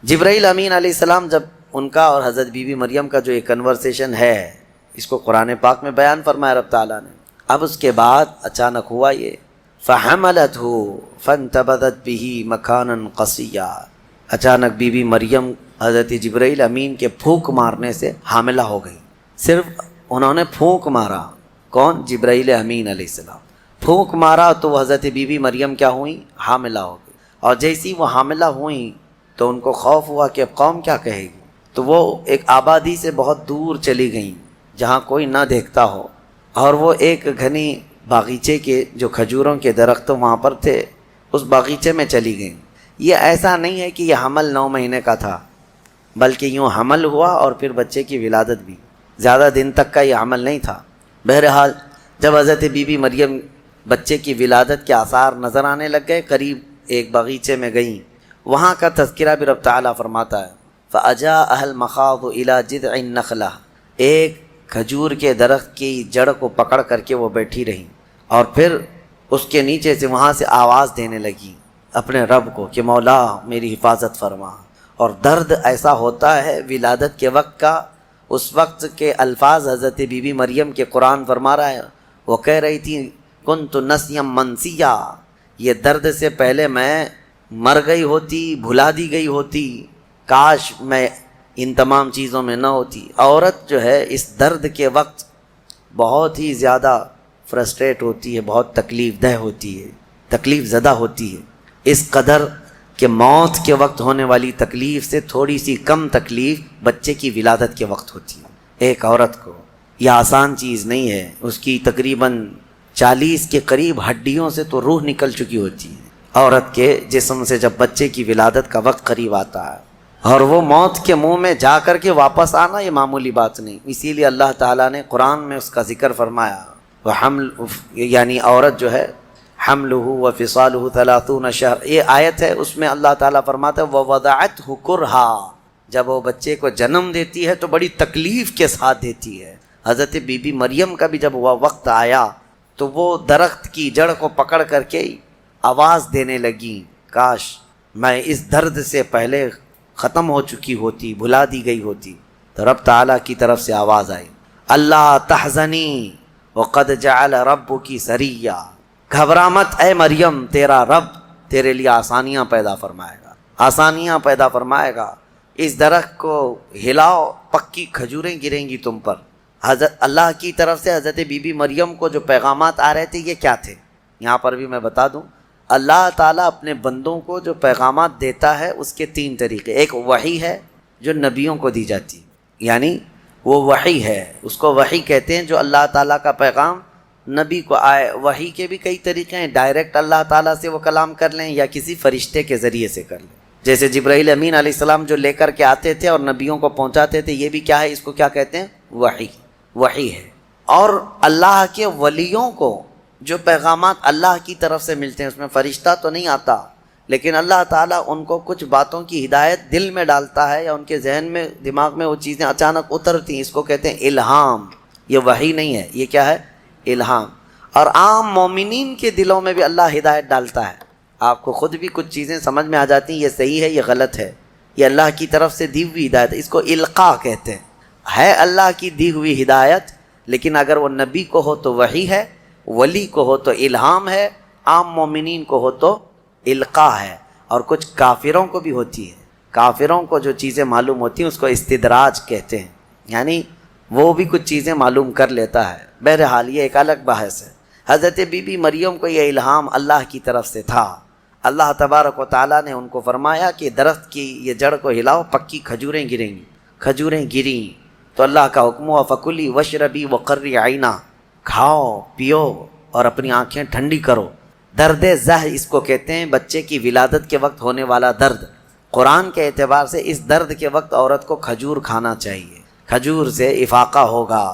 جبرائیل امین علیہ السلام جب ان کا اور حضرت بی بی مریم کا جو ایک کنورسیشن ہے اس کو قرآن پاک میں بیان فرمایا رب تعالیٰ نے. اب اس کے بعد اچانک ہوا یہ فَحَمَلَتْهُ فَانْتَبَذَتْ بِهِ مَكَانًا قَصِيًّا. اچانک بی بی مریم حضرت جبرائیل امین کے پھونک مارنے سے حاملہ ہو گئی. صرف انہوں نے پھونک مارا. کون؟ جبرائیل امین علیہ السلام. پھونک مارا تو وہ حضرت بی بی مریم کیا ہوئیں؟ حاملہ ہو گئی. اور جیسی وہ حاملہ ہوئیں تو ان کو خوف ہوا کہ اب قوم کیا کہے گی. تو وہ ایک آبادی سے بہت دور چلی گئیں جہاں کوئی نہ دیکھتا ہو، اور وہ ایک گھنی باغیچے کے جو کھجوروں کے درخت وہاں پر تھے اس باغیچے میں چلی گئیں. یہ ایسا نہیں ہے کہ یہ حمل 9 مہینے کا تھا، بلکہ یوں حمل ہوا اور پھر بچے کی ولادت بھی. زیادہ دن تک کا یہ حمل نہیں تھا. بہرحال جب حضرت بی بی مریم بچے کی ولادت کے آثار نظر آنے لگ گئے، قریب ایک باغیچے میں گئیں. وہاں کا تذکرہ بھی رب تعالیٰ فرماتا ہے فَأَجَاءَهَا الْمَخَاضُ إِلَى جِذْعِ النَّخْلَةِ. ایک کھجور کے درخت کی جڑ کو پکڑ کر کے وہ بیٹھی رہیں اور پھر اس کے نیچے سے وہاں سے آواز دینے لگی اپنے رب کو کہ مولا میری حفاظت فرما. اور درد ایسا ہوتا ہے ولادت کے وقت کا. اس وقت کے الفاظ حضرت بی بی مریم کے قرآن فرما رہا ہے. وہ کہہ رہی تھی کنت نسیا منسیا، یہ درد سے پہلے میں مر گئی ہوتی، بھلا دی گئی ہوتی، کاش میں ان تمام چیزوں میں نہ ہوتی. عورت جو ہے اس درد کے وقت بہت ہی زیادہ فرسٹریٹ ہوتی ہے، بہت تکلیف دہ ہوتی ہے، تکلیف زدہ ہوتی ہے. اس قدر کہ موت کے وقت ہونے والی تکلیف سے تھوڑی سی کم تکلیف بچے کی ولادت کے وقت ہوتی ہے. ایک عورت کو یہ آسان چیز نہیں ہے. اس کی تقریباً 40 کے قریب ہڈیوں سے تو روح نکل چکی ہوتی ہے عورت کے جسم سے جب بچے کی ولادت کا وقت قریب آتا ہے. اور وہ موت کے منہ میں جا کر کے واپس آنا یہ معمولی بات نہیں. اسی لیے اللہ تعالیٰ نے قرآن میں اس کا ذکر فرمایا. وہ حمل یعنی عورت جو ہے حملہ وفصالہ 30 شہر، یہ آیت ہے. اس میں اللہ تعالیٰ فرماتا ہے ووضعتہ کرہا، جب وہ بچے کو جنم دیتی ہے تو بڑی تکلیف کے ساتھ دیتی ہے. حضرت بی بی مریم کا بھی جب وہ وقت آیا تو وہ درخت کی جڑ کو پکڑ کر کے آواز دینے لگی کاش میں اس درد سے پہلے ختم ہو چکی ہوتی، بھلا دی گئی ہوتی. تو رب تعالیٰ کی طرف سے آواز آئی اللہ تحزنی وقد جعل ربکی سریا، گھبرا مت اے مریم، تیرا رب تیرے لیے آسانیاں پیدا فرمائے گا، آسانیاں پیدا فرمائے گا. اس درخت کو ہلاؤ، پکی کھجوریں گریں گی تم پر. حضرت اللہ کی طرف سے حضرت بی بی مریم کو جو پیغامات آ رہے تھے یہ کیا تھے؟ یہاں پر بھی میں بتا دوں. اللہ تعالیٰ اپنے بندوں کو جو پیغامات دیتا ہے اس کے 3 طریقے. ایک وحی ہے جو نبیوں کو دی جاتی، یعنی وہ وحی ہے، اس کو وحی کہتے ہیں جو اللہ تعالیٰ کا پیغام نبی کو آئے. وحی کے بھی کئی طریقے ہیں، ڈائریکٹ اللہ تعالیٰ سے وہ کلام کر لیں یا کسی فرشتے کے ذریعے سے کر لیں. جیسے جبرائیل امین علیہ السلام جو لے کر کے آتے تھے اور نبیوں کو پہنچاتے تھے، یہ بھی کیا ہے؟ اس کو کیا کہتے ہیں؟ وحی. وحی ہے. اور اللہ کے ولیوں کو جو پیغامات اللہ کی طرف سے ملتے ہیں اس میں فرشتہ تو نہیں آتا، لیکن اللہ تعالیٰ ان کو کچھ باتوں کی ہدایت دل میں ڈالتا ہے یا ان کے ذہن میں دماغ میں وہ چیزیں اچانک اترتی ہیں. اس کو کہتے ہیں الہام. یہ وحی نہیں ہے، یہ کیا ہے؟ الہام. اور عام مومنین کے دلوں میں بھی اللہ ہدایت ڈالتا ہے. آپ کو خود بھی کچھ چیزیں سمجھ میں آ جاتی ہیں، یہ صحیح ہے، یہ غلط ہے، یہ اللہ کی طرف سے دی ہوئی ہدایت ہے. اس کو القاء کہتے ہیں. ہے اللہ کی دی ہوئی ہدایت، لیکن اگر وہ نبی کو ہو تو وحی ہے، ولی کو ہو تو الہام ہے، عام مومنین کو ہو تو القاء ہے. اور کچھ کافروں کو بھی ہوتی ہے. کافروں کو جو چیزیں معلوم ہوتی ہیں اس کو استدراج کہتے ہیں، یعنی وہ بھی کچھ چیزیں معلوم کر لیتا ہے. بہرحال یہ ایک الگ بحث ہے. حضرت بی بی مریم کو یہ الہام اللہ کی طرف سے تھا. اللہ تبارک و تعالیٰ نے ان کو فرمایا کہ درخت کی یہ جڑ کو ہلاؤ، پکی کھجوریں گریں گی. کھجوریں گریں تو اللہ کا حکم ہوا فکلی وشربی وقری عینا، کھاؤ پیو اور اپنی آنکھیں ٹھنڈی کرو. درد زہ اس کو کہتے ہیں، بچے کی ولادت کے وقت ہونے والا درد. قرآن کے اعتبار سے اس درد کے وقت عورت کو کھجور کھانا چاہیے. کھجور سے افاقہ ہوگا،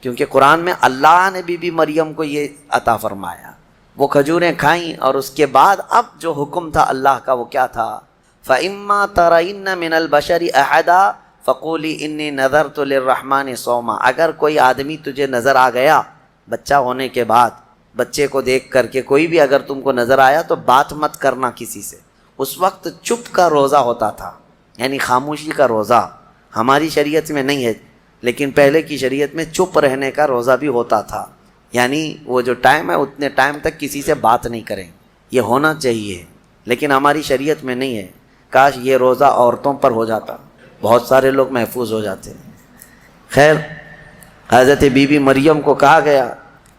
کیونکہ قرآن میں اللہ نے بی بی مریم کو یہ عطا فرمایا. وہ کھجوریں کھائیں اور اس کے بعد اب جو حکم تھا اللہ کا وہ کیا تھا؟ فَإِمَّا تَرَيِنَّ مِنَ الْبَشَرِ أَحَدًا فَقُولِي إِنِّي نَذَرْتُ لِلرَّحْمَنِ صَوْمًا. اگر کوئی آدمی تجھے نظر آ گیا بچہ ہونے کے بعد، بچے کو دیکھ کر کے کوئی بھی اگر تم کو نظر آیا تو بات مت کرنا کسی سے. اس وقت چپ کا روزہ ہوتا تھا. یعنی خاموشی کا روزہ ہماری شریعت میں نہیں ہے، لیکن پہلے کی شریعت میں چپ رہنے کا روزہ بھی ہوتا تھا، یعنی وہ جو ٹائم ہے اتنے ٹائم تک کسی سے بات نہیں کریں، یہ ہونا چاہیے، لیکن ہماری شریعت میں نہیں ہے۔ کاش یہ روزہ عورتوں پر ہو جاتا، بہت سارے لوگ محفوظ ہو جاتے ہیں۔ خیر، حضرت بی بی مریم کو کہا گیا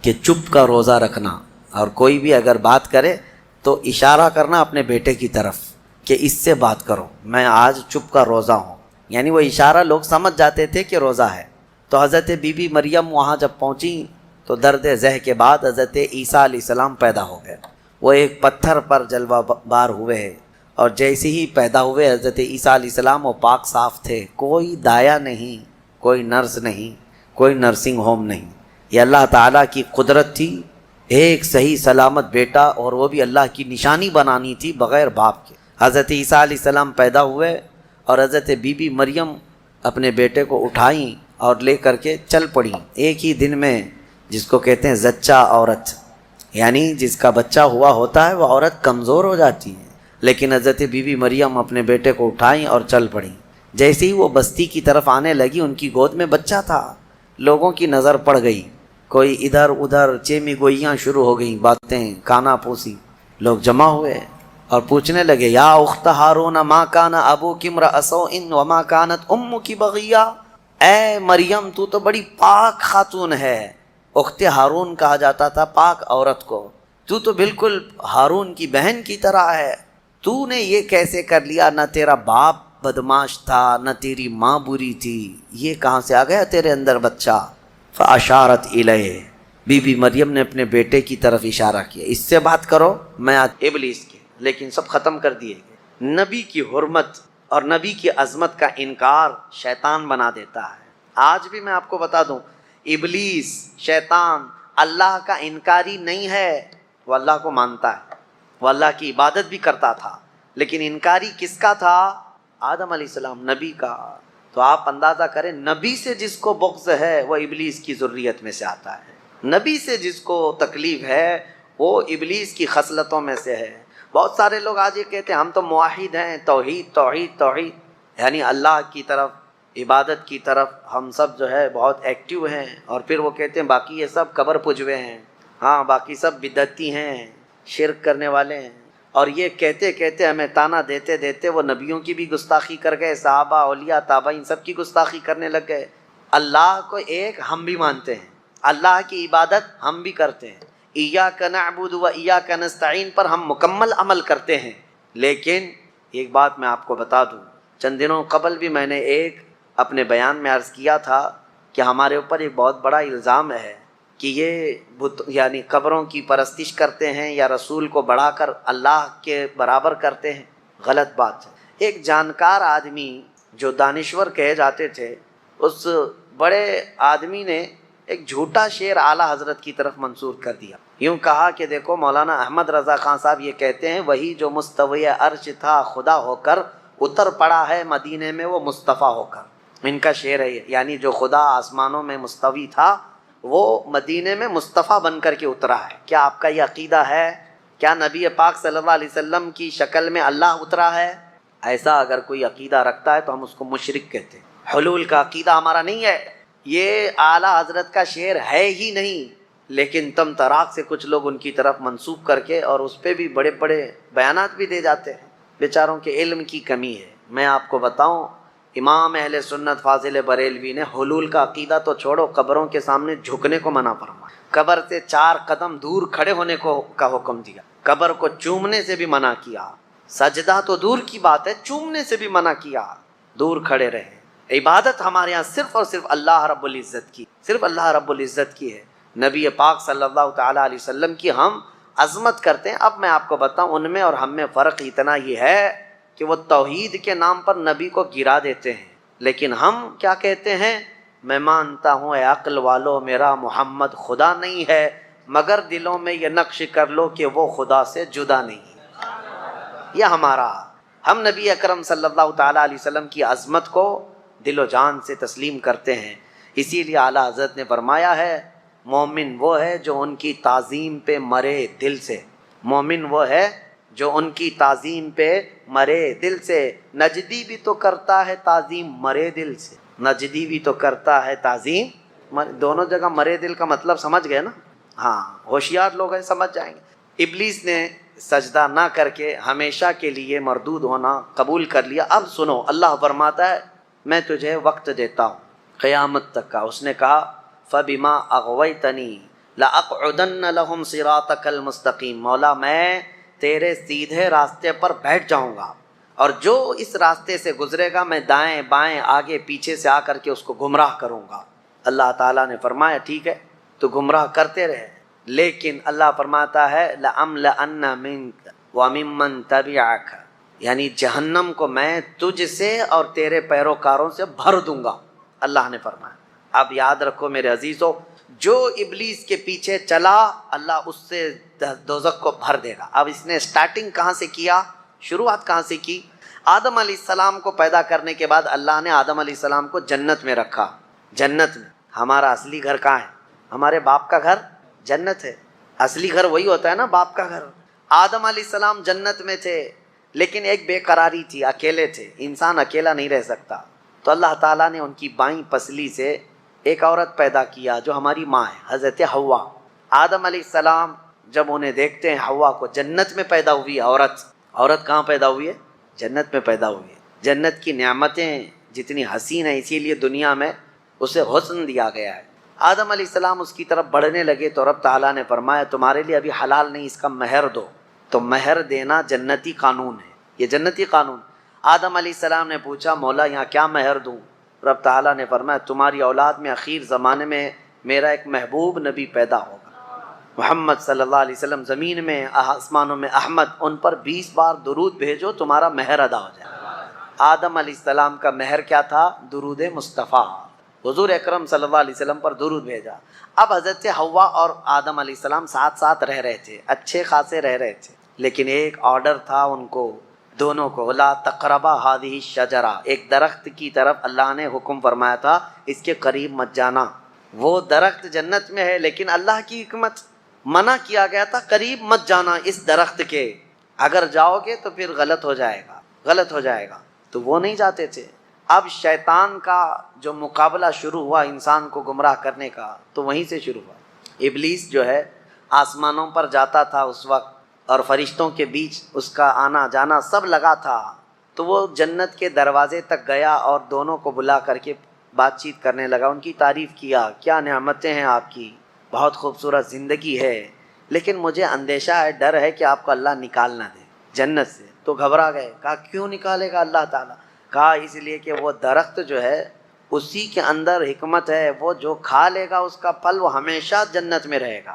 کہ چپ کا روزہ رکھنا، اور کوئی بھی اگر بات کرے تو اشارہ کرنا اپنے بیٹے کی طرف کہ اس سے بات کرو، میں آج چپ کا روزہ ہوں، یعنی وہ اشارہ لوگ سمجھ جاتے تھے کہ روزہ ہے۔ تو حضرت بی بی مریم وہاں جب پہنچی تو درد زہ کے بعد حضرت عیسیٰ علیہ السلام پیدا ہو گئے۔ وہ ایک پتھر پر جلوہ بار ہوئے ہیں، اور جیسے ہی پیدا ہوئے حضرت عیسیٰ علیہ السلام وہ پاک صاف تھے، کوئی دایا نہیں، کوئی نرس نہیں، کوئی نرسنگ ہوم نہیں، یہ اللہ تعالیٰ کی قدرت تھی، ایک صحیح سلامت بیٹا، اور وہ بھی اللہ کی نشانی بنانی تھی بغیر باپ کے۔ حضرت عیسیٰ علیہ السلام پیدا ہوئے اور حضرت بی بی مریم اپنے بیٹے کو اٹھائیں اور لے کر کے چل پڑیں ایک ہی دن میں، جس کو کہتے ہیں زچہ عورت، یعنی جس کا بچہ ہوا ہوتا ہے وہ عورت کمزور ہو جاتی ہے، لیکن حضرت بی بی مریم اپنے بیٹے کو اٹھائیں اور چل پڑیں۔ جیسے ہی وہ بستی کی طرف آنے لگی، ان کی گود میں بچہ تھا، لوگوں کی نظر پڑ گئی، کوئی ادھر ادھر چیمی گوئیاں شروع ہو گئیں، باتیں کانا پوسی، لوگ جمع ہوئے اور پوچھنے لگے، یا اخت ہارون ما کان ابوک امرأ سوء وما کانت امک بغیہ، اے مریم تو تو بڑی پاک خاتون ہے، اخت ہارون کہا جاتا تھا پاک عورت کو، تو تو بالکل ہارون کی بہن کی طرح ہے، تو نے یہ کیسے کر لیا؟ نہ تیرا باپ بدماش تھا، نہ تیری ماں بری تھی، یہ کہاں سے آ گیا تیرے اندر بچہ؟ فاشارت الیہ، بی بی مریم نے اپنے بیٹے کی طرف اشارہ کیا، اس سے بات کرو، میں آج ابلیس کے، لیکن سب ختم کر دیے گئے۔ نبی کی حرمت اور نبی کی عظمت کا انکار شیطان بنا دیتا ہے۔ آج بھی میں آپ کو بتا دوں، ابلیس شیطان اللہ کا انکاری نہیں ہے، وہ اللہ کو مانتا ہے، وہ اللہ کی عبادت بھی کرتا تھا، لیکن انکاری کس کا تھا؟ آدم علیہ السلام، نبی کا۔ تو آپ اندازہ کریں، نبی سے جس کو بغض ہے وہ ابلیس کی ذریت میں سے آتا ہے، نبی سے جس کو تکلیف ہے وہ ابلیس کی خصلتوں میں سے ہے۔ بہت سارے لوگ آج یہ کہتے ہیں ہم تو موحد ہیں، توحید توحید توحید، یعنی اللہ کی طرف، عبادت کی طرف ہم سب جو ہے بہت ایکٹیو ہیں، اور پھر وہ کہتے ہیں باقی یہ سب قبر پجوے ہیں، ہاں باقی سب بدعتی ہیں، شرک کرنے والے ہیں، اور یہ کہتے کہتے ہمیں تانا دیتے دیتے وہ نبیوں کی بھی گستاخی کر گئے، صحابہ، اولیاء، تابعین سب کی گستاخی کرنے لگ گئے۔ اللہ کو ایک ہم بھی مانتے ہیں، اللہ کی عبادت ہم بھی کرتے ہیں، ایاک نعبد و ایاک نستعین پر ہم مکمل عمل کرتے ہیں، لیکن ایک بات میں آپ کو بتا دوں، چند دنوں قبل بھی میں نے ایک اپنے بیان میں عرض کیا تھا کہ ہمارے اوپر ایک بہت بڑا الزام ہے کہ یہ یعنی قبروں کی پرستش کرتے ہیں یا رسول کو بڑھا کر اللہ کے برابر کرتے ہیں، غلط بات ہے۔ ایک جانکار آدمی جو دانشور کہے جاتے تھے، اس بڑے آدمی نے ایک جھوٹا شعر اعلیٰ حضرت کی طرف منسوب کر دیا، یوں کہا کہ دیکھو مولانا احمد رضا خان صاحب یہ کہتے ہیں وہی جو مستوی عرش تھا خدا ہو کر اتر پڑا ہے مدینے میں وہ مصطفیٰ ہو کر۔ ان کا شعر ہے، یعنی جو خدا آسمانوں میں مستوی تھا وہ مدینے میں مصطفیٰ بن کر کے اترا ہے۔ کیا آپ کا یہ عقیدہ ہے؟ کیا نبی پاک صلی اللہ علیہ وسلم کی شکل میں اللہ اترا ہے؟ ایسا اگر کوئی عقیدہ رکھتا ہے تو ہم اس کو مشرک کہتے ہیں۔ حلول کا عقیدہ ہمارا نہیں ہے، یہ اعلیٰ حضرت کا شعر ہے ہی نہیں، لیکن تم تراق سے کچھ لوگ ان کی طرف منسوب کر کے اور اس پہ بھی بڑے بڑے بیانات بھی دے جاتے ہیں۔ بیچاروں کے علم کی کمی ہے۔ میں آپ کو بتاؤں، امام اہل سنت فاضل بریلوی نے حلول کا عقیدہ تو چھوڑو، قبروں کے سامنے جھکنے کو منع فرمایا، قبر سے 4 قدم دور کھڑے ہونے کا حکم دیا، قبر کو چومنے سے بھی منع کیا، سجدہ تو دور کی بات ہے، چومنے سے بھی منع کیا، دور کھڑے رہے۔ عبادت ہمارے ہاں صرف اور صرف اللہ رب العزت کی، صرف اللہ رب العزت کی ہے، نبی پاک صلی اللہ تعالیٰ علیہ وسلم کی ہم عظمت کرتے ہیں۔ اب میں آپ کو بتاؤں، ان میں اور ہم میں فرق اتنا ہی ہے کہ وہ توحید کے نام پر نبی کو گرا دیتے ہیں، لیکن ہم کیا کہتے ہیں؟ میں مانتا ہوں اے عقل والو میرا محمد خدا نہیں ہے، مگر دلوں میں یہ نقش کر لو کہ وہ خدا سے جدا نہیں۔ یہ ہمارا، ہم نبی اکرم صلی اللہ تعالیٰ علیہ وسلم کی عظمت کو دل و جان سے تسلیم کرتے ہیں۔ اسی لیے اعلیٰ حضرت نے فرمایا ہے مومن وہ ہے جو ان کی تعظیم پہ مرے دل سے، مومن وہ ہے جو ان کی تعظیم پہ مرے دل سے. نجدی بھی تو کرتا ہے تعظیم مرے دل سے, نجدی بھی تو کرتا ہے تعظیم, دونوں جگہ مرے دل کا مطلب سمجھ گئے نا. ہاں ہوشیار لوگ ہیں, سمجھ جائیں گے. ابلیس نے سجدہ نہ کر کے ہمیشہ کے لیے مردود ہونا قبول کر لیا. اب سنو, اللہ فرماتا ہے میں تجھے وقت دیتا ہوں قیامت تک کا. اس نے کہا فَبِمَا أَغْوَيْتَنِي لَأَقْعُدَنَّ لَهُمْ صِرَاطَكَ الْمُسْتَقِيمَ. مولا میں تیرے سیدھے راستے پر بیٹھ جاؤں گا, اور جو اس راستے سے گزرے گا میں دائیں بائیں آگے پیچھے سے آ کر کے اس کو گمراہ کروں گا. اللہ تعالیٰ نے فرمایا ٹھیک ہے تو گمراہ کرتے رہے, لیکن اللہ فرماتا ہے لَأَمْلَأَنَّ مِنْكَ وَمِمَّنْ تَبِعَكَ, یعنی جہنم کو میں تجھ سے اور تیرے پیروکاروں سے بھر دوں گا, اللہ نے فرمایا. اب یاد رکھو میرے عزیزو, جو ابلیس کے پیچھے چلا اللہ اس سے دوزخ کو بھر دے گا. اب اس نے سٹارٹنگ کہاں سے کیا, شروعات کہاں سے کی؟ آدم علیہ السلام کو پیدا کرنے کے بعد اللہ نے آدم علیہ السلام کو جنت میں رکھا. جنت میں ہمارا اصلی گھر کہاں ہے؟ ہمارے باپ کا گھر جنت ہے. اصلی گھر وہی ہوتا ہے نا, باپ کا گھر. آدم علیہ السلام جنت میں تھے, لیکن ایک بے قراری تھی, اکیلے تھے. انسان اکیلا نہیں رہ سکتا, تو اللہ تعالیٰ نے ان کی بائیں پسلی سے ایک عورت پیدا کیا جو ہماری ماں ہے, حضرت حوا. آدم علیہ السلام جب انہیں دیکھتے ہیں حوا کو, جنت میں پیدا ہوئی عورت. عورت کہاں پیدا ہوئی ہے؟ جنت میں پیدا ہوئی ہے. جنت کی نعمتیں جتنی حسین ہیں اسی لیے دنیا میں اسے حسن دیا گیا ہے. آدم علیہ السلام اس کی طرف بڑھنے لگے تو رب تعالیٰ نے فرمایا تمہارے لیے ابھی حلال نہیں, اس کا مہر دو. تو مہر دینا جنتی قانون ہے, یہ جنتی قانون. آدم علیہ السلام نے پوچھا مولا یہاں کیا مہر دوں؟ رب تعالیٰ نے فرمایا تمہاری اولاد میں اخیر زمانے میں میرا ایک محبوب نبی پیدا ہوگا, محمد صلی اللہ علیہ وسلم. زمین میں آسمانوں میں احمد, ان پر 20 بار درود بھیجو تمہارا مہر ادا ہو جائے. آدم علیہ السلام کا مہر کیا تھا؟ درود مصطفیٰ, حضور اکرم صلی اللہ علیہ وسلم پر درود بھیجا. اب حضرت حوا اور آدم علیہ السلام ساتھ ساتھ رہ رہے تھے, اچھے خاصے رہ رہے تھے, لیکن ایک آرڈر تھا ان کو دونوں کو, لا تقربا هذه الشجرہ. ایک درخت کی طرف اللہ نے حکم فرمایا تھا اس کے قریب مت جانا. وہ درخت جنت میں ہے, لیکن اللہ کی حکمت منع کیا گیا تھا قریب مت جانا اس درخت کے, اگر جاؤ گے تو پھر غلط ہو جائے گا, غلط ہو جائے گا. تو وہ نہیں جاتے تھے. اب شیطان کا جو مقابلہ شروع ہوا انسان کو گمراہ کرنے کا, تو وہیں سے شروع ہوا. ابلیس جو ہے آسمانوں پر جاتا تھا اس وقت, اور فرشتوں کے بیچ اس کا آنا جانا سب لگا تھا. تو وہ جنت کے دروازے تک گیا اور دونوں کو بلا کر کے بات چیت کرنے لگا, ان کی تعریف کیا, کیا نعمتیں ہیں آپ کی, بہت خوبصورت زندگی ہے, لیکن مجھے اندیشہ ہے, ڈر ہے کہ آپ کو اللہ نکال نہ دے جنت سے. تو گھبرا گئے. کہا کیوں نکالے گا اللہ تعالیٰ؟ کہا اس لیے کہ وہ درخت جو ہے اسی کے اندر حکمت ہے, وہ جو کھا لے گا اس کا پھل وہ ہمیشہ جنت میں رہے گا,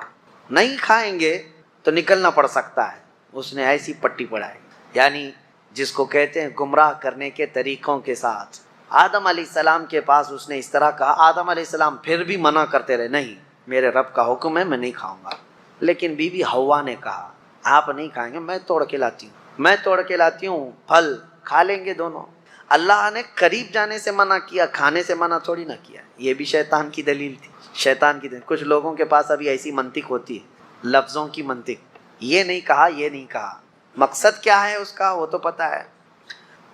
نہیں کھائیں گے تو نکلنا پڑ سکتا ہے. اس نے ایسی پٹی پڑھائی, یعنی جس کو کہتے ہیں گمراہ کرنے کے طریقوں کے ساتھ. آدم علیہ السلام کے پاس اس نے اس طرح کہا. آدم علیہ السلام پھر بھی منع کرتے رہے, نہیں میرے رب کا حکم ہے میں نہیں کھاؤں گا. لیکن بی بی حوا نے کہا آپ نہیں کھائیں گے, میں توڑ کے لاتی ہوں, میں توڑ کے لاتی ہوں, پھل کھا لیں گے دونوں. اللہ نے قریب جانے سے منع کیا, کھانے سے منع تھوڑی نہ کیا. یہ بھی شیطان کی دلیل تھی, شیطان کی دلیل. کچھ لوگوں کے پاس ابھی ایسی منطق ہوتی ہے, لفظوں کی منطق, یہ نہیں کہا یہ نہیں کہا, مقصد کیا ہے اس کا وہ تو پتہ ہے.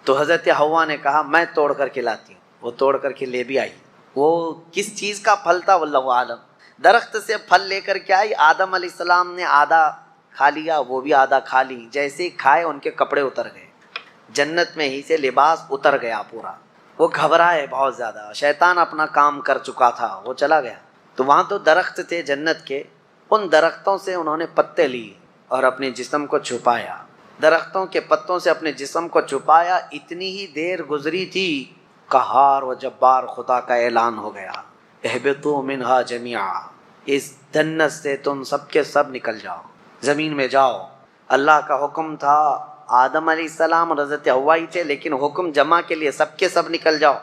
تو حضرت حوا نے کہا میں توڑ کر کے لاتی ہوں. وہ توڑ کر کے لے بھی آئی. وہ کس چیز کا پھل تھا واللہ عالم, درخت سے پھل لے کر کے آئی. آدم علیہ السلام نے آدھا کھا لیا, وہ بھی آدھا کھا لی. جیسے ہی کھائے ان کے کپڑے اتر گئے, جنت میں ہی سے لباس اتر گیا پورا. وہ گھبرائے بہت زیادہ, شیطان اپنا کام کر چکا تھا, وہ چلا گیا. تو وہاں تو درخت تھے جنت کے, ان درختوں سے انہوں نے پتے لی اور اپنے جسم کو چھپایا. درختوں کے پتوں سے اپنے جسم کو چھپایا. اتنی ہی دیر گزری تھی, قہار و جبار خدا کا اعلان ہو گیا, اہبطوا منہا جمیعا, اس جنت سے تم سب کے سب نکل جاؤ, زمین میں جاؤ. اللہ کا حکم تھا, آدم علیہ السلام اور حضرت حوا ہی تھے, لیکن حکم جمع کے لیے سب کے سب نکل جاؤ.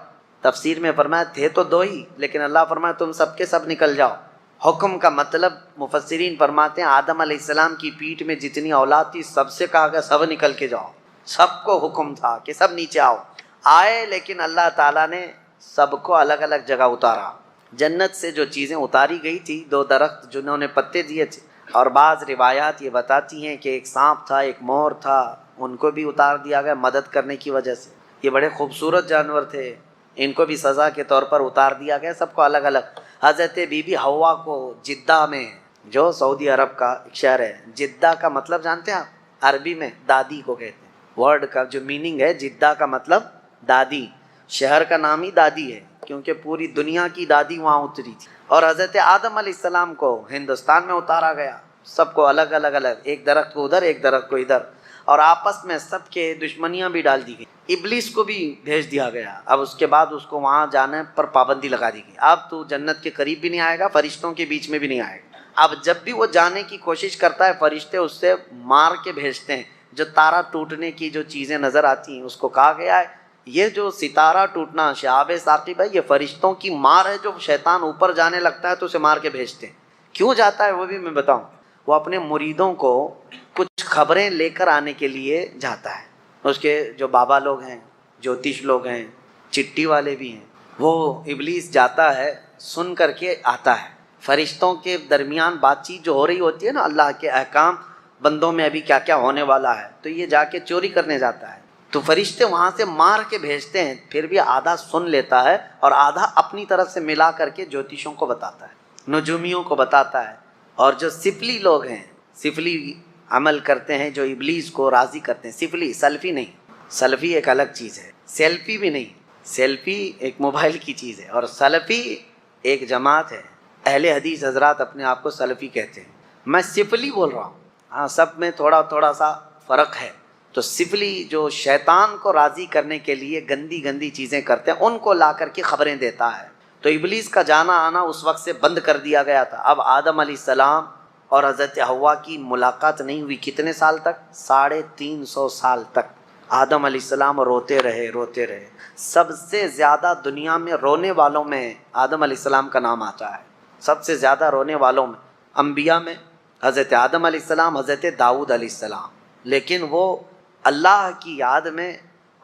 تفسیر میں فرمایا تھے تو دو ہی, لیکن اللہ فرمایا تم سب کے سب نکل جاؤ. حکم کا مطلب مفسرین فرماتے ہیں آدم علیہ السلام کی پیٹھ میں جتنی اولاد تھی سب سے کہا گیا سب نکل کے جاؤ. سب کو حکم تھا کہ سب نیچے آؤ. آئے, لیکن اللہ تعالیٰ نے سب کو الگ الگ جگہ اتارا. جنت سے جو چیزیں اتاری گئی تھی, دو درخت جنہوں نے پتے دیے تھے, اور بعض روایات یہ بتاتی ہیں کہ ایک سانپ تھا، ایک مور تھا، ان کو بھی اتار دیا گیا مدد کرنے کی وجہ سے۔ یہ بڑے خوبصورت جانور تھے، ان کو بھی سزا کے طور پر اتار دیا گیا، سب کو الگ الگ۔ حضرت بی بی حوا کو جدہ میں، جو سعودی عرب کا ایک شہر ہے، جدہ کا مطلب جانتے ہیں آپ؟ عربی میں دادی کو کہتے ہیں۔ ورڈ کا جو میننگ ہے جدہ کا مطلب دادی، شہر کا نام ہی دادی ہے کیونکہ پوری دنیا کی دادی وہاں اتری تھی۔ اور حضرت آدم علیہ السلام کو ہندوستان میں اتارا گیا، سب کو الگ الگ، ایک درخت کو ادھر ایک درخت کو ادھر، اور آپس میں سب کے دشمنیاں بھی ڈال دی گئی۔ ابلیس کو بھی بھیج دیا گیا، اب اس کے بعد اس کو وہاں جانے پر پابندی لگا دی گئی، اب تو جنت کے قریب بھی نہیں آئے گا، فرشتوں کے بیچ میں بھی نہیں آئے گا۔ اب جب بھی وہ جانے کی کوشش کرتا ہے فرشتے اس سے مار کے بھیجتے ہیں۔ جو تارا ٹوٹنے کی جو چیزیں نظر آتی ہیں اس کو کہا گیا ہے یہ جو ستارہ ٹوٹنا شہاب ثاقب ہے، یہ فرشتوں کی مار ہے، جو شیطان اوپر جانے لگتا ہے تو اسے مار کے بھیجتے ہیں۔ کیوں جاتا ہے وہ بھی میں بتاؤں۔ وہ اپنے مریدوں کو کچھ خبریں لے کر آنے کے لیے جاتا ہے۔ اس کے جو بابا لوگ ہیں، جوتش لوگ ہیں، چٹی والے بھی ہیں، وہ ابلیس جاتا ہے، سن کر کے آتا ہے۔ فرشتوں کے درمیان بات چیت جو ہو رہی ہوتی ہے نا، اللہ کے احکام بندوں میں ابھی کیا کیا ہونے والا ہے، تو یہ جا کے چوری کرنے جاتا ہے، تو فرشتے وہاں سے مار کے بھیجتے ہیں، پھر بھی آدھا سن لیتا ہے اور آدھا اپنی طرف سے ملا کر کے جوتشوں کو بتاتا ہے، نجومیوں کو بتاتا ہے۔ اور جو سفلی لوگ ہیں، سفلی عمل کرتے ہیں، جو ابلیس کو راضی کرتے ہیں، سفلی سلفی نہیں، سلفی ایک الگ چیز ہے، سیلفی بھی نہیں، سیلفی ایک موبائل کی چیز ہے، اور سلفی ایک جماعت ہے۔ اہل حدیث حضرات اپنے آپ کو سلفی کہتے ہیں، میں سفلی بول رہا ہوں، ہاں سب میں تھوڑا سا فرق ہے۔ تو سفلی جو شیطان کو راضی کرنے کے لیے گندی گندی چیزیں کرتے ہیں، ان کو لا کر کے خبریں دیتا ہے۔ تو ابلیس کا جانا آنا اس وقت سے بند کر دیا گیا تھا۔ اب آدم علیہ السلام اور حضرت حوا کی ملاقات نہیں ہوئی، کتنے سال تک؟ 350 سال تک۔ آدم علیہ السلام روتے رہے۔ سب سے زیادہ دنیا میں رونے والوں میں آدم علیہ السلام کا نام آتا ہے، سب سے زیادہ رونے والوں میں انبیاء میں حضرت آدم علیہ السلام، حضرت داؤد علیہ السلام، لیکن وہ اللہ کی یاد میں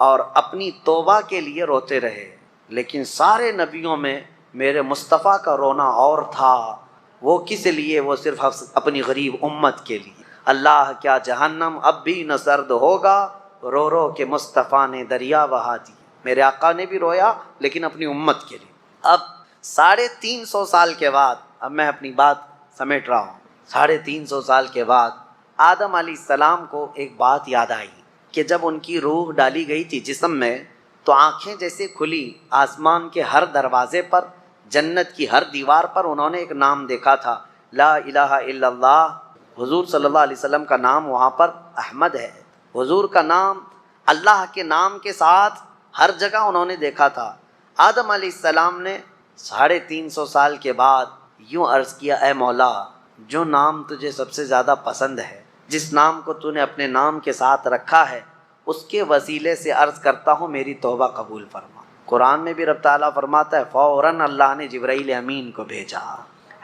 اور اپنی توبہ کے لیے روتے رہے۔ لیکن سارے نبیوں میں میرے مصطفیٰ کا رونا اور تھا، وہ کس لیے؟ وہ صرف اپنی غریب امت کے لیے۔ اللہ کیا جہنم اب بھی نہ سرد ہوگا، رو رو کے مصطفیٰ نے دریا بہا دی۔ میرے آقا نے بھی رویا لیکن اپنی امت کے لیے۔ اب 350 سال کے بعد، اب میں اپنی بات سمیٹ رہا ہوں، 350 سال کے بعد آدم علیہ السلام کو ایک بات یاد آئی کہ جب ان کی روح ڈالی گئی تھی جسم میں، تو آنکھیں جیسے کھلی، آسمان کے ہر دروازے پر، جنت کی ہر دیوار پر انہوں نے ایک نام دیکھا تھا، لا الہ الا اللہ۔ حضور صلی اللہ علیہ وسلم کا نام وہاں پر احمد ہے، حضور کا نام اللہ کے نام کے ساتھ ہر جگہ انہوں نے دیکھا تھا۔ آدم علیہ السلام نے 350 سال کے بعد یوں عرض کیا، اے مولا، جو نام تجھے سب سے زیادہ پسند ہے، جس نام کو تو نے اپنے نام کے ساتھ رکھا ہے، اس کے وسیلے سے عرض کرتا ہوں میری توبہ قبول فرما۔ قرآن میں بھی رب تعالیٰ فرماتا ہے فوراً اللہ نے جبرائیل امین کو بھیجا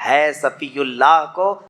ہے، صفی اللہ کو